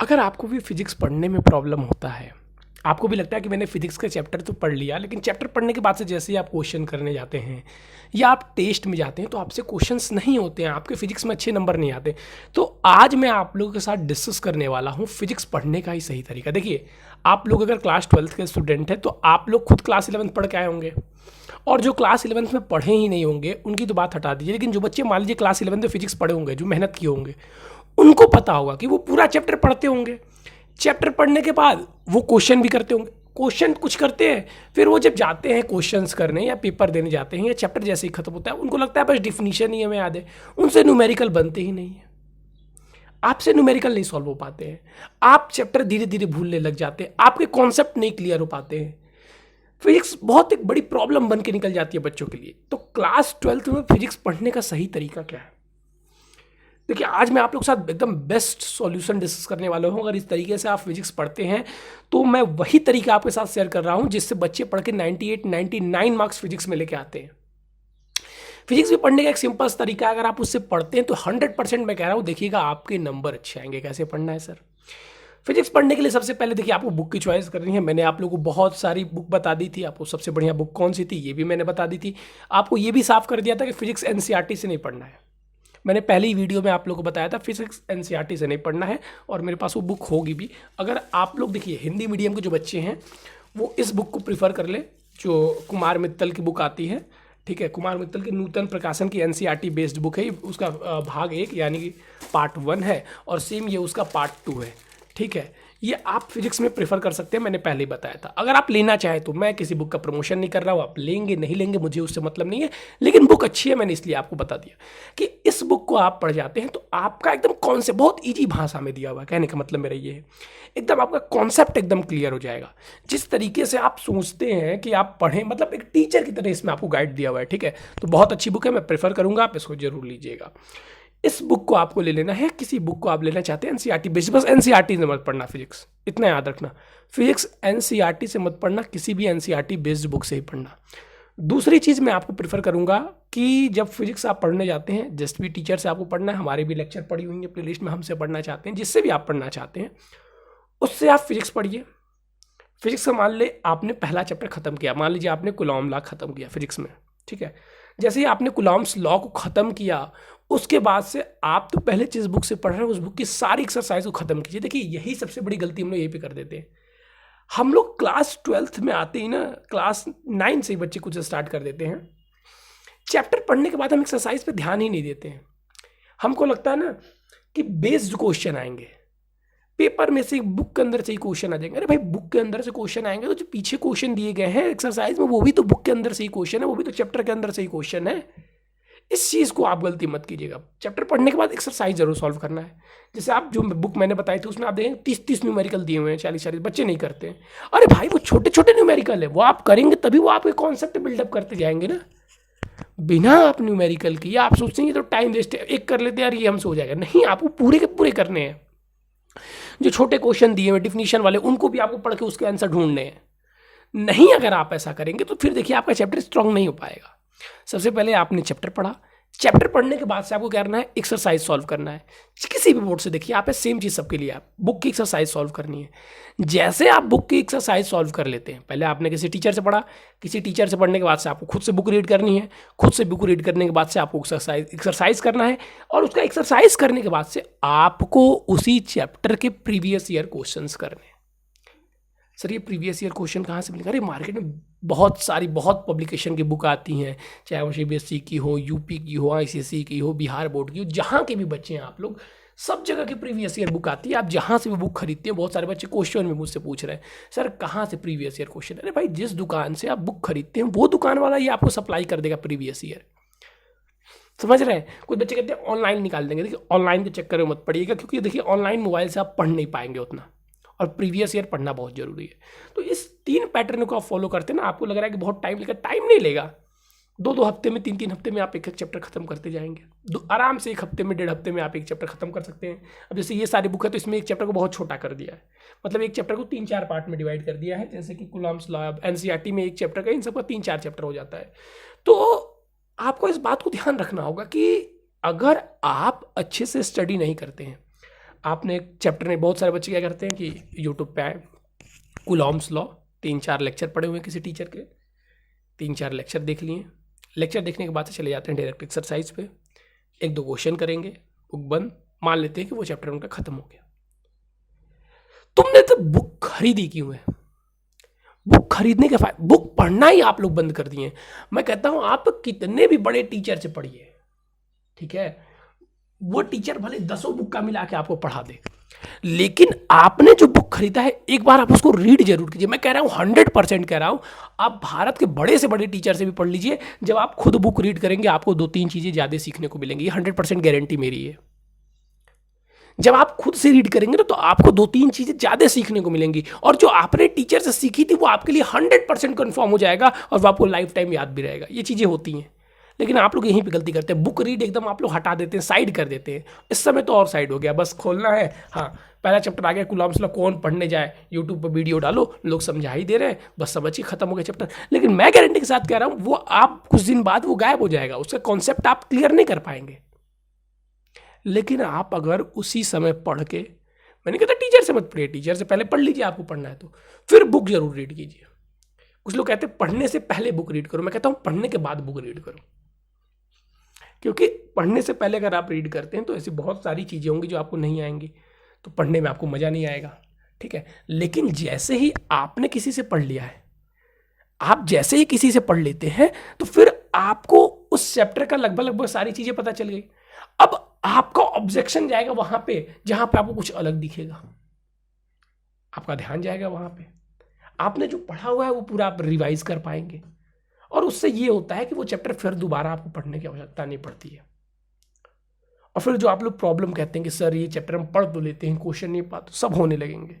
अगर आपको भी फिजिक्स पढ़ने में प्रॉब्लम होता है, आपको भी लगता है कि मैंने फिजिक्स का चैप्टर तो पढ़ लिया, लेकिन चैप्टर पढ़ने के बाद से जैसे ही आप क्वेश्चन करने जाते हैं या आप टेस्ट में जाते हैं तो आपसे क्वेश्चंस नहीं होते हैं, आपके फिजिक्स में अच्छे नंबर नहीं आते, तो आज मैं आप लोगों के साथ डिस्कस करने वाला हूँ फिजिक्स पढ़ने का ही सही तरीका। देखिए, आप लोग अगर क्लास 12th के स्टूडेंट हैं तो आप लोग खुद क्लास 11th पढ़ के आए होंगे, और जो क्लास 11th में पढ़े ही नहीं होंगे उनकी तो बात हटा दीजिए, लेकिन जो बच्चे मान लीजिए क्लास 11th में फिजिक्स पढ़े होंगे, जो मेहनत किए होंगे, उनको पता होगा कि वो पूरा चैप्टर पढ़ते होंगे। चैप्टर पढ़ने के बाद वो क्वेश्चन भी करते होंगे, क्वेश्चन कुछ करते हैं, फिर वो जब जाते हैं क्वेश्चंस करने या पेपर देने जाते हैं या चैप्टर जैसे ही खत्म होता है उनको लगता है बस डिफिनीशन ही हमें याद है, उनसे न्यूमेरिकल बनते ही नहीं है। आपसे न्यूमेरिकल नहीं सॉल्व हो पाते हैं, आप चैप्टर धीरे धीरे भूलने लग जाते हैं, आपके कॉन्सेप्ट नहीं क्लियर हो पाते हैं। फिजिक्स बहुत एक बड़ी प्रॉब्लम बन के निकल जाती है बच्चों के लिए। तो क्लास 12th में फिजिक्स पढ़ने का सही तरीका क्या है? देखिए, आज मैं आप लोग के साथ एकदम बेस्ट सॉल्यूशन डिस्कस करने वाला हूँ। अगर इस तरीके से आप फिजिक्स पढ़ते हैं तो मैं वही तरीका आपके साथ शेयर कर रहा हूँ जिससे बच्चे पढ़ के 98 99 मार्क्स फिजिक्स में लेके आते हैं। फिजिक्स भी पढ़ने का एक सिंपल तरीका है, अगर आप उससे पढ़ते हैं तो 100% मैं कह रहा हूँ, देखिएगा आपके नंबर अच्छे आएंगे। कैसे पढ़ना है सर? फिजिक्स पढ़ने के लिए सबसे पहले देखिए आपको बुक की चॉइस करनी है। मैंने आप लोगों को बहुत सारी बुक बता दी थी, आपको सबसे बढ़िया बुक कौन सी थी ये भी मैंने बता दी थी। आपको ये भी साफ कर दिया था कि फिजिक्स एनसीईआरटी से नहीं पढ़ना है। मैंने पहली वीडियो में आप लोगों को बताया था फिजिक्स एनसीईआरटी से नहीं पढ़ना है, और मेरे पास वो बुक होगी भी। अगर आप लोग देखिए हिंदी मीडियम के जो बच्चे हैं वो इस बुक को प्रीफर कर ले, जो कुमार मित्तल की बुक आती है, ठीक है। कुमार मित्तल की नूतन प्रकाशन की एनसीईआरटी बेस्ड बुक है, उसका भाग 1 यानी कि पार्ट 1 है, और सेम ये उसका पार्ट 2 है, ठीक है। ये आप फिजिक्स में प्रेफर कर सकते हैं, मैंने पहले ही बताया था। अगर आप लेना चाहें तो मैं किसी बुक का प्रमोशन नहीं कर रहा हूँ, आप लेंगे नहीं लेंगे मुझे उससे मतलब नहीं है, लेकिन बुक अच्छी है, मैंने इसलिए आपको बता दिया कि इस बुक को आप पढ़ जाते हैं तो आपका एकदम कॉन्सेप्ट बहुत ईजी भाषा में दिया हुआ है। कहने का मतलब मेरा ये है, एकदम आपका कॉन्सेप्ट एकदम क्लियर हो जाएगा। जिस तरीके से आप सोचते हैं कि आप पढ़ें, मतलब एक टीचर की तरह इसमें आपको गाइड दिया हुआ है, ठीक है। तो बहुत अच्छी बुक है, मैं प्रेफर करूँगा आप इसको जरूर लीजिएगा। इस बुक को आपको ले लेना है, किसी बुक को आप लेना चाहते हैं एनसीईआरटी बेस्ड, बस एनसीईआरटी से मत पढ़ना फिजिक्स, इतना याद रखना। फिजिक्स एनसीईआरटी से मत पढ़ना, किसी भी एनसीईआरटी बेस्ड बुक से ही पढ़ना। दूसरी चीज़ मैं आपको प्रेफर करूंगा कि जब फिजिक्स आप पढ़ने जाते हैं, जिस भी टीचर से आपको पढ़ना है, हमारे भी लेक्चर पड़ी हुई है प्लेलिस्ट में, हमसे पढ़ना चाहते हैं, जिससे भी आप पढ़ना चाहते हैं उससे आप फिजिक्स पढ़िए। फिजिक्स का मान ले आपने पहला चैप्टर खत्म किया, मान लीजिए आपने कूलॉम लॉ खत्म किया फिजिक्स में, ठीक है। जैसे ही आपने कूलॉम्स लॉ को खत्म किया उसके बाद से आप तो पहले जिस बुक से पढ़ रहे हैं उस बुक की सारी एक्सरसाइज को खत्म कीजिए। देखिए, यही सबसे बड़ी गलती हम लोग यहीं पे कर देते हैं। हम लोग क्लास 12th में आते ही ना, क्लास 9 से ही बच्चे कुछ स्टार्ट कर देते हैं। चैप्टर पढ़ने के बाद हम एक्सरसाइज पे ध्यान ही नहीं देते हैं। हमको लगता है ना कि बेस्ड क्वेश्चन आएंगे पेपर में से, बुक के अंदर से ही क्वेश्चन आ जाएंगे। अरे भाई, बुक के अंदर से क्वेश्चन आएंगे तो जो पीछे क्वेश्चन दिए गए हैं एक्सरसाइज में वो भी तो बुक के अंदर से ही क्वेश्चन है, वो भी तो चैप्टर के अंदर से ही क्वेश्चन है। इस चीज़ को आप गलती मत कीजिएगा। चैप्टर पढ़ने के बाद एक्सरसाइज जरूर सॉल्व करना है। जैसे आप जो बुक मैंने बताई थी उसमें आप देखेंगे 30-30 न्यूमेरिकल दिए हुए हैं, 40-40, बच्चे नहीं करते हैं। अरे भाई, वो छोटे छोटे न्यूमेरिकल है, वो आप करेंगे तभी वो आपके कॉन्सेप्ट बिल्डअप करते जाएंगे ना। बिना आप न्यूमेरिकल की आप सोचेंगे तो टाइम वेस्ट है, एक कर लेते हैं यार ये हमसे हो जाएगा, नहीं, आपको पूरे के पूरे करने हैं। जो छोटे क्वेश्चन दिए हुए डिफिनीशन वाले उनको भी आपको पढ़ के उसके आंसर ढूंढने हैं। नहीं, अगर आप ऐसा करेंगे तो फिर देखिए आपका चैप्टर स्ट्रांग नहीं हो पाएगा। सबसे पहले आपने चैप्टर पढ़ा, चैप्टर पढ़ने के बाद से आपको क्या करना है, एक्सरसाइज सॉल्व करना है। किसी भी बोर्ड से देखिए आप, सेम चीज़ सबके लिए, आप बुक की एक्सरसाइज सॉल्व करनी है। जैसे आप बुक की एक्सरसाइज सॉल्व कर लेते हैं, पहले आपने किसी टीचर से पढ़ा, किसी टीचर से पढ़ने के बाद से आपको खुद से बुक रीड करनी है, खुद से बुक रीड करने के बाद से आपको एक्सरसाइज करना है, और उसका एक्सरसाइज करने के बाद से आपको उसी चैप्टर के प्रीवियस ईयर क्वेश्चंस करने हैं। सर ये प्रीवियस ईयर क्वेश्चन कहाँ से मिलेगा? अरे मार्केट में बहुत सारी, बहुत पब्लिकेशन की बुक आती हैं, चाहे वो सीबीएसई की हो, यूपी की हो, आईसीएसई की हो, बिहार बोर्ड की हो, जहाँ के भी बच्चे हैं आप लोग, सब जगह की प्रीवियस ईयर बुक आती है। आप जहाँ से भी बुक खरीदते हैं, बहुत सारे बच्चे क्वेश्चन में मुझसे पूछ रहे हैं सर कहाँ से प्रीवियस ईयर क्वेश्चन। अरे भाई, जिस दुकान से आप बुक खरीदते हैं वो दुकान वाला ही आपको सप्लाई कर देगा प्रीवियस ईयर। समझ रहे हैं? कुछ बच्चे कहते हैं ऑनलाइन निकाल देंगे। देखिए, ऑनलाइन के चक्कर में मत पड़िएगा, क्योंकि देखिए ऑनलाइन मोबाइल से आप पढ़ नहीं पाएंगे उतना, और प्रीवियस ईयर पढ़ना बहुत जरूरी है। तो इस 3 पैटर्न को आप फॉलो करते हैं ना, आपको लग रहा है कि बहुत टाइम लेगा, टाइम नहीं लेगा। 2-2 हफ्ते में, 3-3 हफ्ते में आप एक चैप्टर खत्म करते जाएंगे। आराम से 1 हफ्ते में, 1.5 हफ्ते में आप एक चैप्टर खत्म कर सकते हैं। अब जैसे ये सारी बुक है तो इसमें एक चैप्टर को बहुत छोटा कर दिया है, मतलब एक चैप्टर को 3-4 पार्ट में डिवाइड कर दिया है। जैसे कि कूलॉम्स लॉ, एनसीईआरटी में एक चैप्टर का, इन सबका 3-4 चैप्टर हो जाता है। तो आपको इस बात को ध्यान रखना होगा कि अगर आप अच्छे से स्टडी नहीं करते हैं, आपने एक चैप्टर में, बहुत सारे बच्चे क्या करते हैं कि यूट्यूब पे आए, कूलॉम्स लॉ, 3-4 लेक्चर पढ़े हुए हैं किसी टीचर के, 3-4 लेक्चर देख लिए। लेक्चर देखने के बाद से चले जाते हैं डायरेक्ट एक्सरसाइज पे, 1-2 क्वेश्चन करेंगे, बुक बंद, मान लेते हैं कि वो चैप्टर उनका खत्म हो गया। तुमने तो बुक खरीदी क्यों है? बुक खरीदने के फायदे, बुक पढ़ना ही आप लोग बंद कर दिए। मैं कहता हूं आप कितने भी बड़े टीचर से पढ़िए, ठीक है, वो टीचर भले 10 बुक का मिला के आपको पढ़ा दे, लेकिन आपने जो बुक खरीदा है एक बार आप उसको रीड जरूर कीजिए। मैं कह रहा हूं 100% कह रहा हूं, आप भारत के बड़े से बड़े टीचर से भी पढ़ लीजिए, जब आप खुद बुक रीड करेंगे आपको 2-3 चीजें ज्यादा सीखने को मिलेंगी। 100% गारंटी मेरी है। जब आप खुद से रीड करेंगे ना तो आपको 2-3 चीजें ज्यादा सीखने को मिलेंगी, और जो आपने टीचर से सीखी थी वो आपके लिए 100% कन्फर्म हो जाएगा और वो आपको लाइफ टाइम याद भी रहेगा। ये चीजें होती हैं, लेकिन आप लोग यहीं पे गलती करते हैं, बुक रीड एकदम आप लोग हटा देते हैं, साइड कर देते हैं। इस समय तो और साइड हो गया, बस खोलना है, हाँ पहला चैप्टर आ गया कूलॉम्स लॉ, कौन पढ़ने जाए, यूट्यूब पर वीडियो डालो, लोग समझा ही दे रहे हैं, बस समझ ही खत्म हो गया चैप्टर। लेकिन मैं गारंटी के साथ कह रहा हूँ वो आप कुछ दिन बाद वो गायब हो जाएगा, उसका कॉन्सेप्ट आप क्लियर नहीं कर पाएंगे। लेकिन आप अगर उसी समय पढ़ के, मैंने कहता टीचर से मत पढ़िए, टीचर से पहले पढ़ लीजिए, आपको पढ़ना है तो फिर बुक जरूर रीड कीजिए। कुछ लोग कहते हैं पढ़ने से पहले बुक रीड करो, मैं कहता हूं पढ़ने के बाद बुक रीड करो, क्योंकि पढ़ने से पहले अगर आप रीड करते हैं तो ऐसी बहुत सारी चीजें होंगी जो आपको नहीं आएंगी, तो पढ़ने में आपको मजा नहीं आएगा, ठीक है। लेकिन जैसे ही आपने किसी से पढ़ लिया है, आप जैसे ही किसी से पढ़ लेते हैं तो फिर आपको उस चैप्टर का लगभग सारी चीजें पता चल गई। अब आपका ऑब्जेक्शन जाएगा वहां पे जहां पे आपको कुछ अलग दिखेगा, आपका ध्यान जाएगा वहां पे, आपने जो पढ़ा हुआ है वो पूरा आप रिवाइज कर पाएंगे, और उससे ये होता है कि वो चैप्टर फिर दोबारा आपको पढ़ने की आवश्यकता नहीं पड़ती है। और फिर जो आप लोग प्रॉब्लम कहते हैं कि सर ये चैप्टर हम पढ़ तो लेते हैं, क्वेश्चन नहीं पाते, सब होने लगेंगे।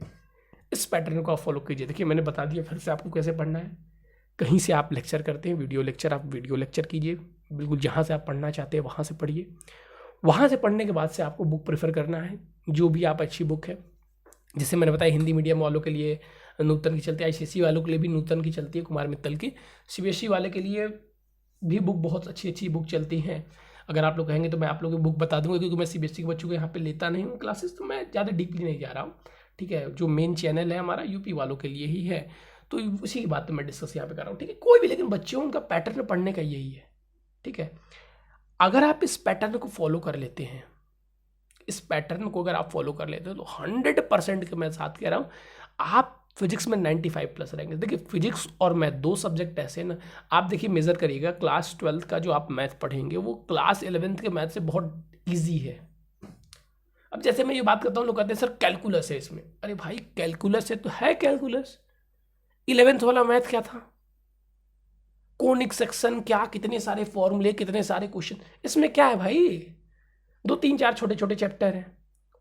इस पैटर्न को आप फॉलो कीजिए। देखिए मैंने बता दिया फिर से आपको कैसे पढ़ना है। कहीं से आप लेक्चर करते हैं, वीडियो लेक्चर, आप वीडियो लेक्चर कीजिए, बिल्कुल जहाँ से आप पढ़ना चाहते हैं वहाँ से पढ़िए। वहाँ से पढ़ने के बाद से आपको बुक प्रेफर करना है, जो भी आप अच्छी बुक है। जैसे मैंने बताया हिंदी मीडियम वालों के लिए नूतन की चलती है, ICSE वालों के लिए भी नूतन की चलती है, कुमार मित्तल की। CBSE वाले के लिए भी बुक बहुत अच्छी अच्छी बुक चलती हैं। अगर आप लोग कहेंगे तो मैं आप लोगों की बुक बता दूंगा, क्योंकि मैं CBSE के बच्चों को यहाँ पे लेता नहीं हूँ क्लासेस, तो मैं ज़्यादा डीपली नहीं जा रहा हूँ, ठीक है। जो मेन चैनल है हमारा यूपी वालों के लिए ही है, तो उसी की बात मैं डिस्कस यहाँ पे कर रहा हूँ, ठीक है। कोई भी, लेकिन बच्चों उनका पैटर्न पढ़ने का यही है, ठीक है। अगर आप इस पैटर्न को फॉलो कर लेते हैं, इस पैटर्न को अगर आप फॉलो कर लेते हो तो 100% के मैं साथ कह रहा हूँ आप फिजिक्स में 95+ रहेंगे। देखिए फिजिक्स और मैथ 2 सब्जेक्ट ऐसे ना, आप देखिए मेजर करिएगा, क्लास 12th का जो आप मैथ पढ़ेंगे वो क्लास 11th के मैथ से बहुत ईजी है। अब जैसे मैं ये बात करता हूँ, लोग कहते हैं सर कैलकुलस है इसमें, अरे भाई कैलकुलस है तो है कैलकुलस। 11th वाला मैथ क्या था, कोनिक सेक्शन क्या, कितने सारे फॉर्मूले, कितने सारे क्वेश्चन, इसमें क्या है भाई, 2-3-4 छोटे छोटे चैप्टर हैं।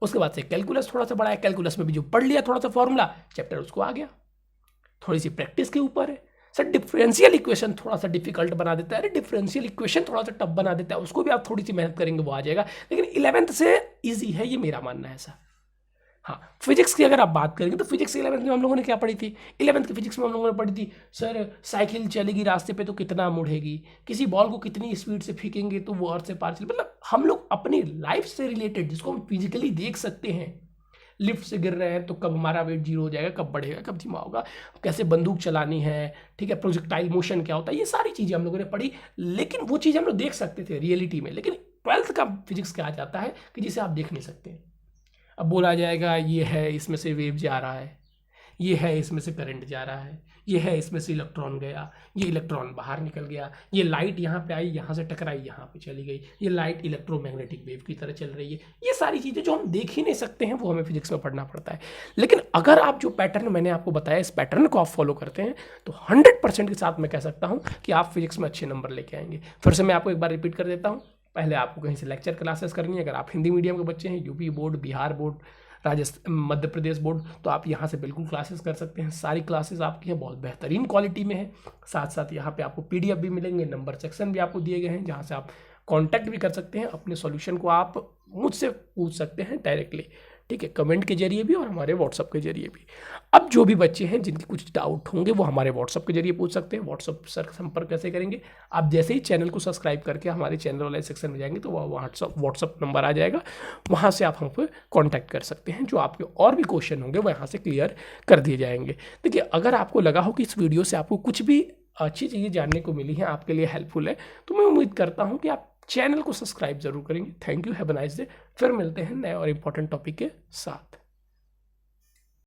उसके बाद से कैलकुलस थोड़ा सा बड़ा है, कैलकुलस में भी जो पढ़ लिया थोड़ा सा फॉर्मूला, चैप्टर उसको आ गया, थोड़ी सी प्रैक्टिस के ऊपर है। सर डिफरेंशियल इक्वेशन थोड़ा सा डिफिकल्ट बना देता है, अरे डिफरेंशियल इक्वेशन थोड़ा सा टफ बना देता है, उसको भी आप थोड़ी सी मेहनत करेंगे वो आ जाएगा, लेकिन 11th से ईजी है, ये मेरा मानना है ऐसा। हाँ फिजिक्स की अगर आप बात करेंगे तो फिजिक्स 11th में हम लोगों ने क्या पढ़ी थी, 11th की फिजिक्स में हम लोगों ने पढ़ी थी सर साइकिल चलेगी रास्ते पे तो कितना मुड़ेगी, किसी बॉल को कितनी स्पीड से फेंकेंगे तो वो अर्थ से पार चले, मतलब हम लोग अपनी लाइफ से रिलेटेड जिसको हम फिजिकली देख सकते हैं, लिफ्ट से गिर रहे हैं तो कब हमारा वेट 0 हो जाएगा, कब बढ़ेगा, कब धीमा होगा, कैसे बंदूक चलानी है, ठीक है, प्रोजेक्टाइल मोशन क्या होता है, ये सारी चीज़ें हम लोगों ने पढ़ी, लेकिन वो चीज़ हम लोग देख सकते थे रियलिटी में। लेकिन 12th का फिजिक्स क्या आ जाता है कि जिसे आप देख नहीं सकते। अब बोला जाएगा ये है इसमें से वेव जा रहा है, ये है इसमें से करंट जा रहा है, ये है इसमें से इलेक्ट्रॉन गया, ये इलेक्ट्रॉन बाहर निकल गया, ये लाइट यहाँ पे आई, यहाँ से टकराई, यहाँ पे चली गई, ये लाइट इलेक्ट्रोमैग्नेटिक वेव की तरह चल रही है। ये सारी चीज़ें जो हम देख ही नहीं सकते हैं वो हमें फिजिक्स में पढ़ना पड़ता है। लेकिन अगर आप जो पैटर्न मैंने आपको बताया इस पैटर्न को आप फॉलो करते हैं तो 100% के साथ मैं कह सकता हूँ कि आप फिजिक्स में अच्छे नंबर लेके आएंगे। फिर से मैं आपको एक बार रिपीट कर देता हूँ, पहले आपको कहीं से लेक्चर क्लासेस करनी है, अगर आप हिंदी मीडियम के बच्चे हैं, UP board, Bihar board, Rajasthan, Madhya Pradesh board, तो आप यहाँ से बिल्कुल क्लासेस कर सकते हैं। सारी क्लासेस आपकी हैं, बहुत बेहतरीन क्वालिटी में है। साथ साथ यहाँ पे आपको PDF भी मिलेंगे, नंबर सेक्शन भी आपको दिए गए हैं जहाँ से आप कांटेक्ट भी कर सकते हैं, अपने सॉल्यूशन को आप मुझसे पूछ सकते हैं डायरेक्टली, ठीक है, कमेंट के जरिए भी और हमारे व्हाट्सअप के जरिए भी। अब जो भी बच्चे हैं जिनके कुछ डाउट होंगे वो हमारे व्हाट्सअप के जरिए पूछ सकते हैं। व्हाट्सअप सर संपर्क कैसे करेंगे, आप जैसे ही चैनल को सब्सक्राइब करके हमारे चैनल वाले सेक्शन में जाएंगे तो वह व्हाट्सअप नंबर आ जाएगा, वहाँ से आप हमको कॉन्टैक्ट कर सकते हैं। जो आपके और भी क्वेश्चन होंगे वो यहाँ से क्लियर कर दिए जाएंगे। देखिए, अगर आपको लगा हो कि इस वीडियो से आपको कुछ भी अच्छी चीज़ें जानने को मिली हैं, आपके लिए हेल्पफुल है, तो मैं उम्मीद करता हूँ कि आप चैनल को सब्सक्राइब जरूर करेंगे। Thank you, have a nice day. फिर मिलते हैं नए और इम्पोर्टेंट टॉपिक के साथ।